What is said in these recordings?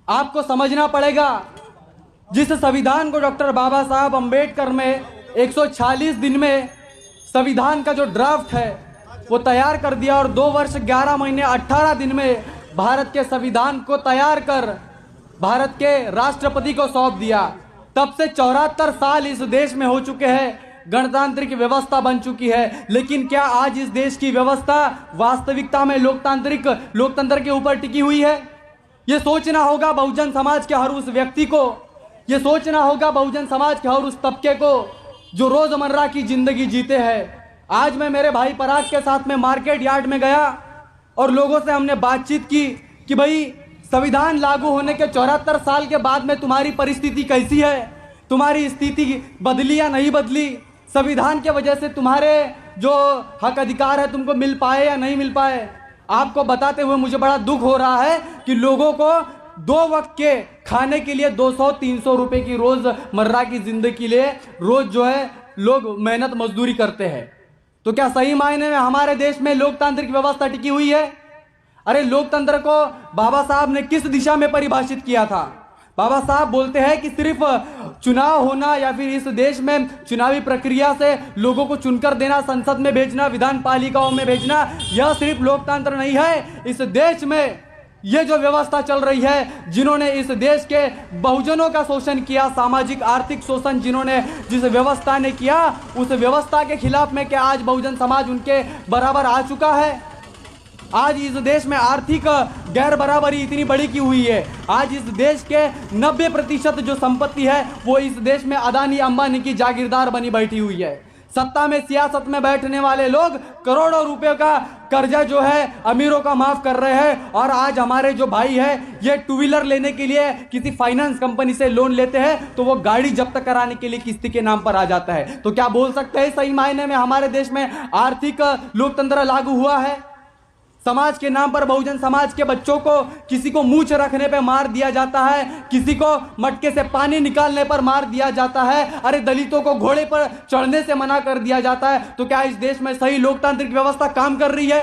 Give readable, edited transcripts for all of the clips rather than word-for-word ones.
आपको समझना पड़ेगा, जिस संविधान को डॉक्टर बाबा साहब अंबेडकर में 146 दिन में संविधान का जो ड्राफ्ट है वो तैयार कर दिया और 2 वर्ष 11 महीने 18 दिन में भारत के संविधान को तैयार कर भारत के राष्ट्रपति को सौंप दिया। तब से 74 साल इस देश में हो चुके हैं, गणतांत्रिक व्यवस्था बन चुकी है। लेकिन क्या आज इस देश की व्यवस्था वास्तविकता में लोकतंत्र के ऊपर टिकी हुई है? ये सोचना होगा बहुजन समाज के हर उस व्यक्ति को, ये सोचना होगा बहुजन समाज के हर उस तबके को जो रोजमर्रा की जिंदगी जीते हैं। आज मैं मेरे भाई पराग के साथ में मार्केट यार्ड में गया और लोगों से हमने बातचीत की कि भाई संविधान लागू होने के 74 साल के बाद में तुम्हारी परिस्थिति कैसी है, तुम्हारी स्थिति बदली या नहीं बदली, संविधान के वजह से तुम्हारे जो हक अधिकार है तुमको मिल पाए या नहीं मिल पाए। आपको बताते हुए मुझे बड़ा दुख हो रहा है कि लोगों को 2 वक्त के खाने के लिए 200-300 रुपए की रोजमर्रा की जिंदगी के लिए रोज जो है लोग मेहनत मजदूरी करते हैं। तो क्या सही मायने में हमारे देश में लोकतांत्रिक व्यवस्था टिकी हुई है? अरे लोकतंत्र को बाबा साहब ने किस दिशा में परिभाषित किया था? बाबा साहब बोलते हैं कि सिर्फ चुनाव होना या फिर इस देश में चुनावी प्रक्रिया से लोगों को चुनकर देना, संसद में भेजना, विधान पालिकाओं में भेजना, यह सिर्फ लोकतंत्र नहीं है। इस देश में ये जो व्यवस्था चल रही है, जिन्होंने इस देश के बहुजनों का शोषण किया, सामाजिक आर्थिक शोषण जिन्होंने जिस व्यवस्था ने किया, उस व्यवस्था के खिलाफ में क्या आज बहुजन समाज उनके बराबर आ चुका है? आज इस देश में आर्थिक गैर बराबरी इतनी बड़ी की हुई है। आज इस देश के 90% जो संपत्ति है वो इस देश में अदानी अंबानी की जागीरदार बनी बैठी हुई है। सत्ता में, सियासत में बैठने वाले लोग करोड़ों रुपए का कर्जा जो है अमीरों का माफ कर रहे हैं और आज हमारे जो भाई है ये 2 व्हीलर लेने के लिए किसी फाइनेंस कंपनी से लोन लेते हैं तो वो गाड़ी जब्त कराने के लिए किस्ती के नाम पर आ जाता है। तो क्या बोल सकते हैं सही मायने में हमारे देश में आर्थिक लोकतंत्र लागू हुआ है? समाज के नाम पर बहुजन समाज के बच्चों को किसी को मूंछ रखने पे मार दिया जाता है, किसी को मटके से पानी निकालने पर मार दिया जाता है, अरे दलितों को घोड़े पर चढ़ने से मना कर दिया जाता है। तो क्या इस देश में सही लोकतांत्रिक व्यवस्था काम कर रही है?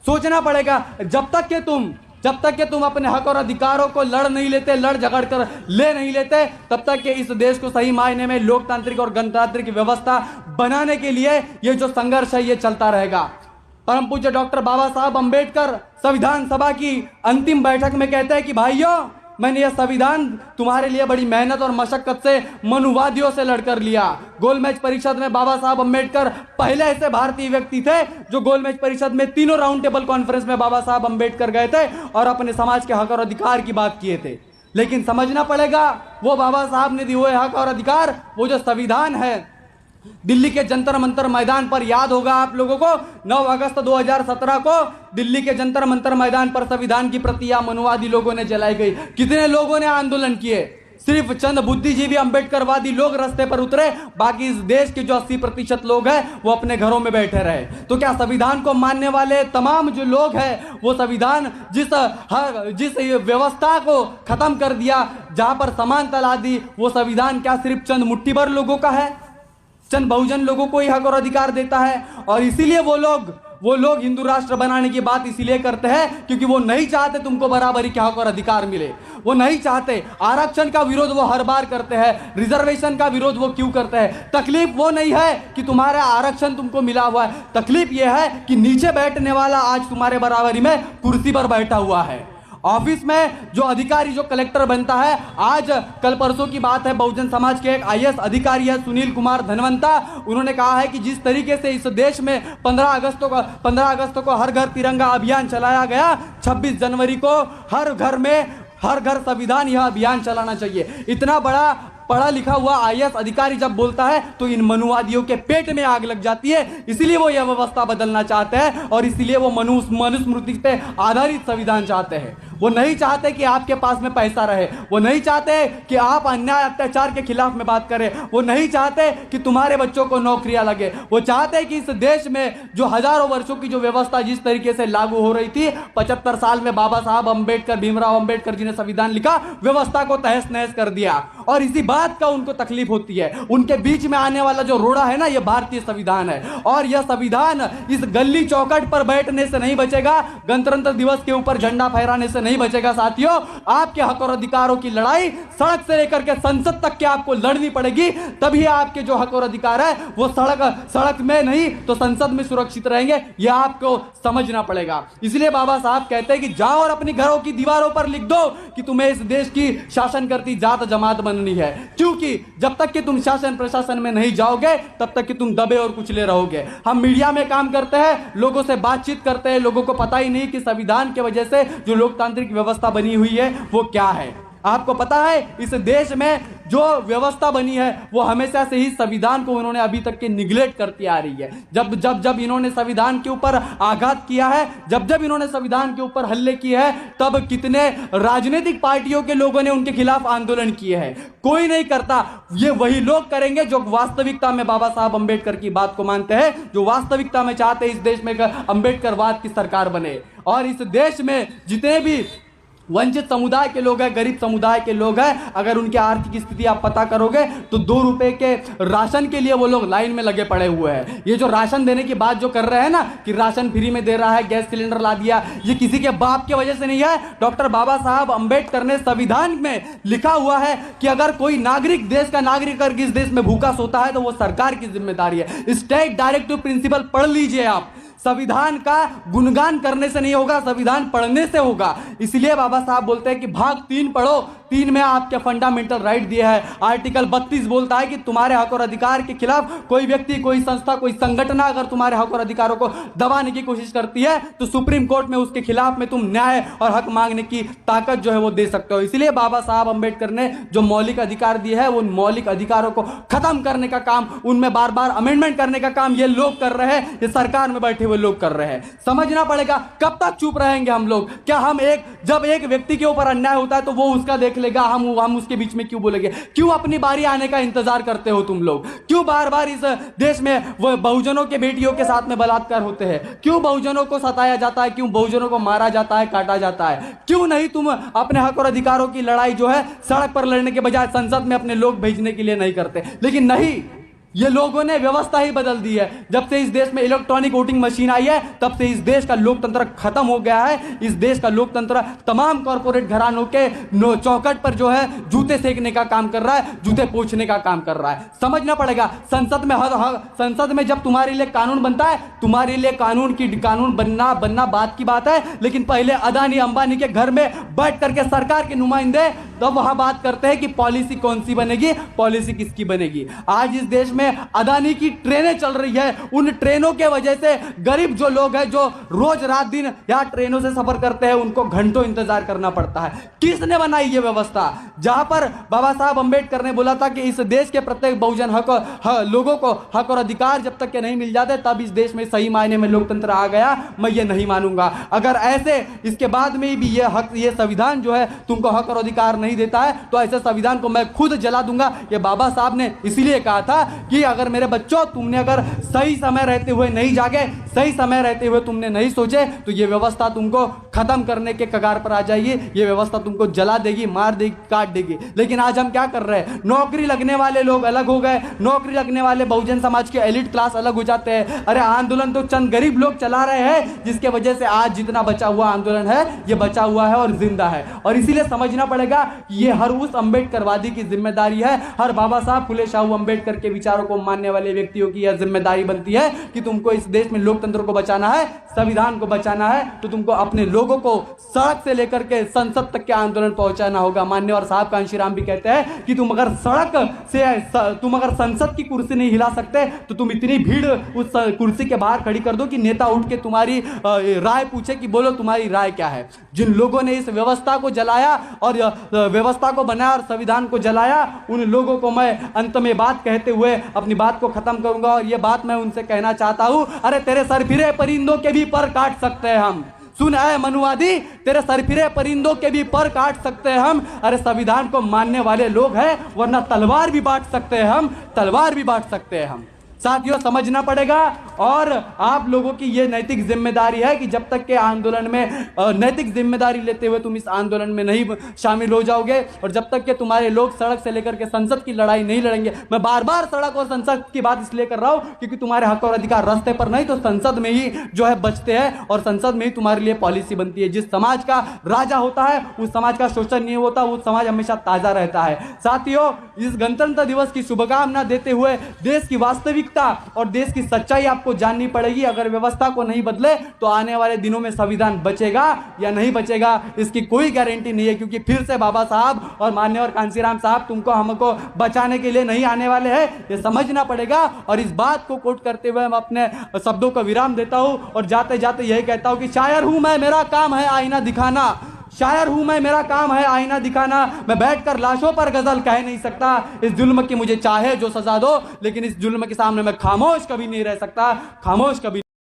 सोचना पड़ेगा। जब तक के तुम अपने हक और अधिकारों को लड़ नहीं लेते, लड़ झगड़ कर ले नहीं लेते, तब तक के इस देश को सही मायने में लोकतांत्रिक और गणतांत्रिक व्यवस्था बनाने के लिए ये जो संघर्ष है ये चलता रहेगा। परम पूज्य डॉक्टर बाबा साहब अंबेडकर संविधान सभा की अंतिम बैठक में कहते हैं कि भाइयों, मैंने यह संविधान तुम्हारे लिए बड़ी मेहनत और मशक्कत से मनुवादियों से लड़कर लिया। गोलमेज परिषद में बाबा साहब अंबेडकर पहले ऐसे भारतीय व्यक्ति थे जो गोलमेज परिषद में 3 राउंड टेबल कॉन्फ्रेंस में बाबा साहब अंबेडकर गए थे और अपने समाज के हक और अधिकार की बात किए थे। लेकिन समझना पड़ेगा, वो बाबा साहब ने दिए हुए हक और अधिकार, वो जो संविधान है, दिल्ली के जंतर मंतर मैदान पर याद होगा आप लोगों को 9 अगस्त 2017 को दिल्ली के जंतर मंतर मैदान पर संविधान की प्रतियां मनुवादी लोगों ने जलाई गई। कितने लोगों ने आंदोलन किए? सिर्फ चंद बुद्धिजीवी अंबेडकरवादी लोग रास्ते पर उतरे, बाकी इस देश के जो 80% लोग हैं वो अपने घरों में बैठे रहे। तो क्या संविधान को मानने वाले तमाम जो लोग हैं वो संविधान जिस व्यवस्था को खत्म कर दिया, जहां पर समानता ला दी, वो संविधान क्या सिर्फ चंद मुट्ठी भर लोगों का है? चंद बहुजन लोगों को ही हक और अधिकार देता है। और इसीलिए वो लोग हिंदू राष्ट्र बनाने की बात इसीलिए करते हैं क्योंकि वो नहीं चाहते तुमको बराबरी के हक और अधिकार मिले। वो नहीं चाहते। आरक्षण का विरोध वो हर बार करते हैं, रिजर्वेशन का विरोध वो क्यों करते हैं? तकलीफ वो नहीं है कि तुम्हारा आरक्षण तुमको मिला हुआ है, तकलीफ ये है कि नीचे बैठने वाला आज तुम्हारे बराबरी में कुर्सी पर बैठा हुआ है। ऑफिस में जो अधिकारी, जो कलेक्टर बनता है, आज कल परसों की बात है, बहुजन समाज के एक आईएएस अधिकारी है सुनील कुमार धनवंता, उन्होंने कहा है कि जिस तरीके से इस देश में 15 अगस्त को हर घर तिरंगा अभियान चलाया गया, 26 जनवरी को हर घर संविधान यह अभियान चलाना चाहिए। इतना बड़ा पढ़ा लिखा हुआ आईएएस अधिकारी जब बोलता है तो इन मनुवादियों के पेट में आग लग जाती है। इसीलिए वो यह व्यवस्था बदलना चाहते हैं और इसीलिए वो मनुस्मृति पे आधारित संविधान चाहते हैं। वो नहीं चाहते कि आपके पास में पैसा रहे, वो नहीं चाहते कि आप अन्याय अत्याचार के खिलाफ में बात करें, वो नहीं चाहते कि तुम्हारे बच्चों को नौकरियां लगे। वो चाहते हैं कि इस देश में जो हजारों वर्षों की जो व्यवस्था जिस तरीके से लागू हो रही थी, 75 साल में बाबा साहब अंबेडकर, भीमराव अंबेडकर जी ने संविधान लिखा, व्यवस्था को तहस नहस कर दिया और इसी बात का उनको तकलीफ होती है। उनके बीच में आने वाला जो रोड़ा है ना, ये भारतीय संविधान है, और यह संविधान इस गली चौखट पर बैठने से नहीं बचेगा, गणतंत्र दिवस के ऊपर झंडा फहराने से नहीं बचेगा। साथियों, आपके हक और अधिकारों की लड़ाई सड़क से लेकर के संसद तक के आपको लड़नी पड़ेगी, तभी आपके जो हक और अधिकार है वो सड़क में नहीं तो संसद में सुरक्षित रहेंगे। यह आपको समझना पड़ेगा। इसलिए बाबा साहब कहते हैं कि जाओ और अपनी घरों की दीवारों पर लिख दो कि तुम्हें इस देश की शासन करती जात जमात बननी है, क्योंकि जब तक कि तुम शासन प्रशासन में नहीं जाओगे तब तक कि तुम दबे और कुचले रहोगे। हम मीडिया में काम करते हैं, लोगों से बातचीत करते हैं, लोगों को पता ही नहीं कि संविधान की वजह से जो लोकतांत्रिक व्यवस्था बनी हुई है वो क्या है। आपको पता है इस देश में जो व्यवस्था बनी है वो हमेशा से ही संविधान को उन्होंने अभी तक के निगलेक्ट करती आ रही है। जब जब जब इन्होंने संविधान के ऊपर आघात किया है, जब जब इन्होंने संविधान के ऊपर हल्ले किए हैं, तब कितने राजनीतिक पार्टियों के लोगों ने उनके खिलाफ आंदोलन किए हैं। कोई नहीं करता। ये वही लोग करेंगे जो वास्तविकता में बाबा साहब अंबेडकर की बात को मानते हैं, जो वास्तविकता में चाहते हैं इस देश में अंबेडकरवाद की सरकार बने। और इस देश में जितने भी वंचित समुदाय के लोग हैं, गरीब समुदाय के लोग हैं, अगर उनकी आर्थिक स्थिति आप पता करोगे तो 2 रुपए के राशन के लिए वो लोग लाइन में लगे पड़े हुए हैं। ये जो राशन देने की बात जो कर रहे हैं ना कि राशन फ्री में दे रहा है, गैस सिलेंडर ला दिया, ये किसी के बाप की वजह से नहीं है। डॉक्टर बाबा साहब अंबेडकर ने संविधान में लिखा हुआ है कि अगर कोई नागरिक, देश का नागरिक अगर इस देश में भूखा सोता है तो वो सरकार की जिम्मेदारी है। स्टेट डायरेक्टिव प्रिंसिपल पढ़ लीजिए आप। संविधान का गुणगान करने से नहीं होगा, संविधान पढ़ने से होगा। इसलिए बाबा साहब बोलते हैं कि भाग 3 पढ़ो, 3 में आपके फंडामेंटल राइट दिया है। आर्टिकल 32 बोलता है कि तुम्हारे हक और अधिकार के खिलाफ कोई व्यक्ति, कोई संस्था, कोई संगठन अगर तुम्हारे हक और अधिकारों को दबाने की कोशिश करती है तो सुप्रीम कोर्ट में उसके खिलाफ में तुम न्याय और हक मांगने की ताकत जो है वो दे सकते हो। इसलिए बाबा साहब अंबेडकर ने जो मौलिक अधिकार दिए हैं, उन मौलिक अधिकारों को खत्म करने का काम, उनमें बार बार अमेंडमेंट करने का काम ये लोग कर रहे हैं, ये सरकार में बैठे हुए लोग कर रहे हैं। समझना पड़ेगा। कब तक चुप रहेंगे हम लोग? क्या हम जब एक व्यक्ति के ऊपर अन्याय होता है तो वो उसका देख लेगा, हम उसके बीच में क्यों बोलेंगे? क्यों अपनी बारी आने का इंतजार करते हो तुम लोग? क्यों बार बार इस देश में वो बहुजनों के बेटियों के साथ में बलात्कार होते हैं? क्यों बहुजनों को सताया जाता है? क्यों बहुजनों को मारा जाता है, काटा जाता है? क्यों नहीं तुम अपने हक और अधिकारों की लड़ाई जो है सड़क पर लड़ने के बजाय संसद में अपने लोग भेजने के लिए नहीं करते? लेकिन नहीं, ये लोगों ने व्यवस्था ही बदल दी है। जब से इस देश में इलेक्ट्रॉनिक वोटिंग मशीन आई है तब से इस देश का लोकतंत्र खत्म हो गया है। इस देश का लोकतंत्र तमाम कॉर्पोरेट घरानों के चौखट पर जो है जूते सेकने का काम कर रहा है, जूते पोंछने का काम कर रहा है। समझना पड़ेगा। संसद में जब तुम्हारे लिए कानून बनता है, तुम्हारे लिए कानून बनना बात की बात है, लेकिन पहले अदानी अंबानी के घर में बैठ करके सरकार के नुमाइंदे तब वहां बात करते हैं कि पॉलिसी कौन सी बनेगी, पॉलिसी किसकी बनेगी। आज इस देश में अदानी की ट्रेनें चल रही है। उन ट्रेनों के वजह से गरीब जो लोग हैं, जो रोज रात दिन या ट्रेनों से सफर करते हैं, उनको घंटों इंतजार करना पड़ता है। किसने बनाई ये व्यवस्था? जहां पर बाबा साहब अंबेडकर ने बोला था कि इस देश के प्रत्येक बहुजन लोगों को हक और अधिकार जब तक के नहीं मिल जाते तब इस देश में सही मायने में लोकतंत्र आ गया। मैं ये नहीं मानूंगा। अगर ऐसे इसके बाद में भी ये संविधान जो है तुमको हक और अधिकार नहीं देता है तो ऐसे संविधान को मैं खुद जला दूंगा। ये बाबा साहब ने इसलिए कहा था कि अगर मेरे बच्चों तुमने अगर सही समय रहते हुए नहीं जागे, सही समय रहते हुए तुमने नहीं सोचे तो ये व्यवस्था तुमको खत्म करने के कगार पर आ जाएगी। ये व्यवस्था तुमको जला देगी, मार देगी, काट देगी। लेकिन आज हम क्या कर रहे हैं? नौकरी लगने वाले लोग अलग हो गए, नौकरी लगने वाले बहुजन समाज के एलिट क्लास अलग हो जाते हैं। अरे आंदोलन तो चंद गरीब लोग चला रहे हैं, जिसके वजह से आज जितना बचा हुआ आंदोलन है ये बचा हुआ है और जिंदा है। और इसीलिए समझना पड़ेगा कि ये हर उस अंबेडकरवादी की जिम्मेदारी है, हर बाबा साहब फुले शाहू अंबेडकर के विचारों को मानने वाले व्यक्तियों की यह जिम्मेदारी बनती है कि तुमको इस देश में लोकतंत्र को बचाना है, संविधान को बचाना है, तो तुमको अपने लोगों को सड़क से लेकर के संसद तक के आंदोलन पहुंचाना होगा। मान्यवर साहब कांशीराम भी कहते हैं कि तुम अगर संसद की कुर्सी नहीं हिला सकते तो तुम इतनी भीड़ उस कुर्सी के बाहर खड़ी कर दो कि नेता उठ के तुम्हारी राय पूछे कि बोलो तुम्हारी राय क्या है। जिन लोगों ने इस व्यवस्था को जलाया और व्यवस्था को बनाया और संविधान को जलाया, उन लोगों को मैं अंत में बात कहते हुए अपनी बात को खत्म करूंगा। और ये बात मैं उनसे कहना चाहता हूं, अरे तेरे सरफिरे परिंदों के भी पर काट सकते हैं हम। सुन ऐ मनुवादी, तेरे सरफिरे परिंदों के भी पर काट सकते हैं हम। अरे संविधान को मानने वाले लोग हैं, वरना तलवार भी बांट सकते हैं हम, तलवार भी बांट सकते हैं हम। साथियों समझना पड़ेगा। और आप लोगों की यह नैतिक जिम्मेदारी है कि जब तक के आंदोलन में नैतिक जिम्मेदारी लेते हुए तुम इस आंदोलन में नहीं शामिल हो जाओगे, और जब तक के तुम्हारे लोग सड़क से लेकर के संसद की लड़ाई नहीं लड़ेंगे। मैं बार बार सड़क और संसद की बात इसलिए कर रहा हूं क्योंकि तुम्हारे हक और अधिकार रास्ते पर नहीं तो संसद में ही जो है बचते हैं, और संसद में ही तुम्हारे लिए पॉलिसी बनती है। जिस समाज का राजा होता है उस समाज का शोषण नहीं होता, वो समाज हमेशा ताजा रहता है। साथियों, इस गणतंत्र दिवस की शुभकामना देते हुए देश की वास्तविकता और देश की सच्चाई आपको जाननी पड़ेगी। अगर व्यवस्था को नहीं बदले तो आने वाले दिनों में संविधान बचेगा या नहीं बचेगा इसकी कोई गारंटी नहीं है, क्योंकि फिर से बाबा साहब और मान्यवर कांशीराम साहब तुमको हमको बचाने के लिए नहीं आने वाले हैं, ये समझना पड़ेगा। और इस बात को कोट करते हुए मैं अपने शब्दों का विराम देता हूं और जाते जाते यही कहता हूं कि शायर हूं मैं, मेरा काम है आईना दिखाना। शायर हूं मैं, मेरा काम है आईना दिखाना। मैं बैठकर लाशों पर गजल कह नहीं सकता। इस जुल्म की मुझे चाहे जो सजा दो, लेकिन इस जुल्म के सामने मैं खामोश कभी नहीं रह सकता, खामोश कभी।